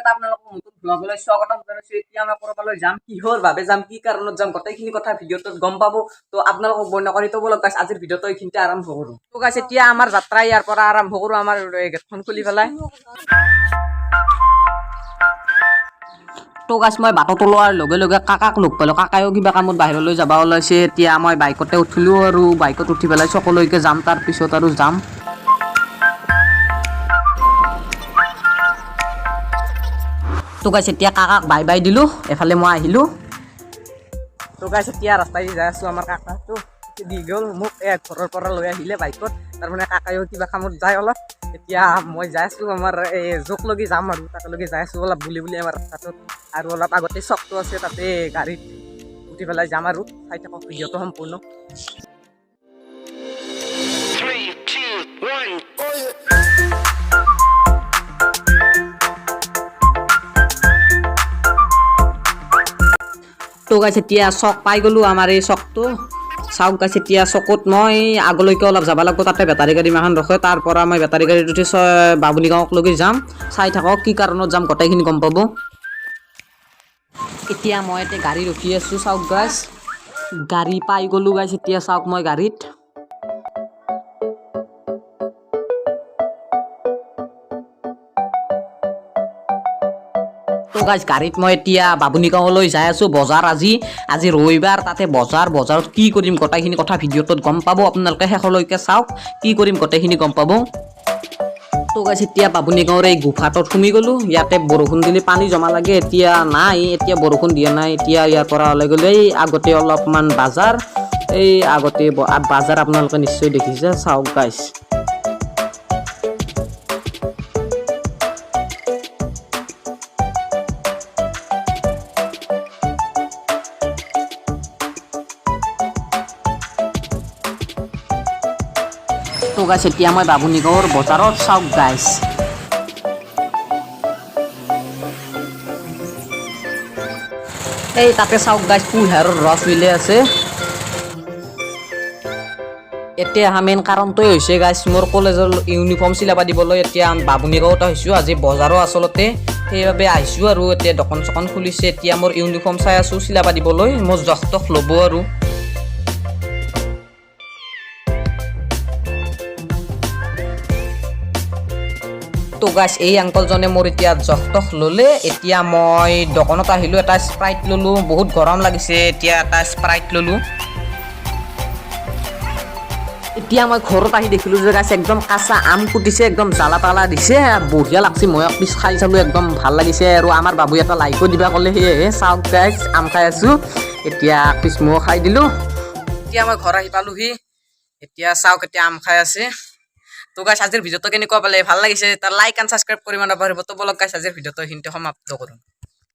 এটা আপোনালোকক নতুন ব্লগলৈ স্বাগতম জনাইছোঁ। এতিয়া মই ক'ৰবালৈ যাম, কিহৰ বাবে যাম, কি কাৰণত যাম, গোটেইখিনি কথা ভিডিঅ'টোত গম পাব। তো আপোনালোকক বৰ্ণনা কৰি থ'ব লগ গাইছ, আজিৰ ভিডিঅ'টো এইখিনিতে আৰম্ভ কৰোঁ। তো গাইছ এতিয়া আমাৰ যাত্ৰা ইয়াৰ পৰা আৰম্ভ কৰোঁ, আমাৰ গেটখন খুলি পেলাই। তো গাইছ মই বাটত ওলোৱাৰ লগে লগে কাকাক লগ পালোঁ। কাকায়ো কিবা কামত বাহিৰলৈ যাব ওলাইছে। এতিয়া মই বাইকতে উঠিলোঁ আৰু বাইকত উঠি পেলাই চকলৈকে যাম, তাৰপিছত আৰু যাম। তো গাইছ এতিয়া কাকাক বাই বাই দিলোঁ, এফালে মই আহিলোঁ। তো গাইছ এতিয়া ৰাস্তাই যাই আছোঁ, আমাৰ কাকাটো দি গ'ল মোক ঘৰৰ পৰা লৈ আহিলে বাইকত। তাৰমানে কাকায়ো কিবা কামত যায় অলপ। এতিয়া মই যাই আছোঁ আমাৰ জোকলৈকে যাম আৰু তাতলৈকে যাই আছোঁ অলপ বুলি আমাৰ ৰাস্তাটোত। আৰু অলপ আগতে চকটো আছে, তাতে গাড়ীত উঠি পেলাই যাম আৰু চাই থাকক ভিডিঅ'টো সম্পূৰ্ণ। তো গাইছ এতিয়া চক পাই গ'লোঁ, আমাৰ এই চকটো চাওক গাইছ। এতিয়া চকত মই আগলৈকে অলপ যাব লাগিব, তাতে বেটাৰী গাড়ী মাখন ৰখে। তাৰ পৰা মই বেটাৰী গাড়ীত উঠি বাবুনি গাঁৱকলৈকে যাম। চাই থাকক কি কাৰণত যাম, গোটেইখিনি গম পাব। এতিয়া মই এতিয়া গাড়ী ৰখি আছোঁ, চাওক গাইছ গাড়ী পাই গ'লোঁ গাইছ। এতিয়া চাওক মই গাড়ীত তো গাইছ গাড়ীত মই এতিয়া বাবুনি গাঁৱলৈ যাই আছোঁ। বজাৰ আজি ৰবিবাৰ, তাতে বজাৰত কি কৰিম গোটেইখিনি কথা ভিডিঅ'টোত গম পাব। আপোনালোকে শেষলৈকে চাওক, কি কৰিম গোটেইখিনি গম পাব। তো গাইছ এতিয়া বাবুনি গাঁৱৰ এই গুফাটোত সোমাই গ'লোঁ। ইয়াতে বৰষুণ দিলে পানী জমা লাগে, এতিয়া নাই, এতিয়া বৰষুণ দিয়া নাই। এতিয়া ইয়াৰ পৰা ওলাই গ'লে এই আগতে অলপমান বাজাৰ, এই আগতে বাজাৰ আপোনালোকে নিশ্চয় দেখিছে, চাওক গাইছ। তো গাইছ এতিয়া মই বাবুনি গাঁৱৰ বজাৰত, চাওক গাইছ এই তাতে চাওক গাইছ কুঁহিয়াৰৰ ৰস মিলে আছে। এতিয়া মেইন কাৰণটোৱে হৈছে গাইছ মোৰ কলেজৰ ইউনিফৰ্ম চিলাব দিবলৈ এতিয়া বাবুনি গাঁৱত আহিছোঁ। আজি বজাৰো আচলতে, সেইবাবে আহিছোঁ আৰু এতিয়া দোকান চোকান খুলিছে। এতিয়া মোৰ ইউনিফৰ্ম চাই আছোঁ চিলাব দিবলৈ, মোৰ জখ ল'ব আৰু। তো গাইছ এই আংকলজনে মোৰ এতিয়া জখ ল'লে। এতিয়া মই দোকানত আহিলোঁ, এটা স্প্ৰাইট ল'লোঁ, বহুত গৰম লাগিছে, এতিয়া এটা স্প্ৰাইট ল'লোঁ। এতিয়া মই ঘৰত আহি দেখিলোঁ যে গাইছ একদম কাঁচা আম কুটিছে, একদম জ্বালা তালা দিছে, বঢ়িয়া লাগছে। মই এক পিচ খাই চালোঁ, একদম ভাল লাগিছে। আৰু আমাৰ বাবু এটা লাইকো দিবা ক'লে, সেয়েহে চাওক গাইছ আম খাই আছোঁ। এতিয়া এক পিচ ময়ো খাই দিলোঁ। এতিয়া মই ঘৰ আহি পালোঁহি, এতিয়া চাওক এতিয়া আম খাই আছে। তো গাইছ আজিৰ ভিডিঅ'টো কেনেকুৱা পালে, ভাল লাগিছে, তাৰ লাইক এণ্ড ছাবস্ক্ৰাইব কৰিব নাপাহৰিব। তো বলক গাইছ আজিৰ ভিডিঅ'টো এইখিনিতে সমাপ্ত কৰোঁ।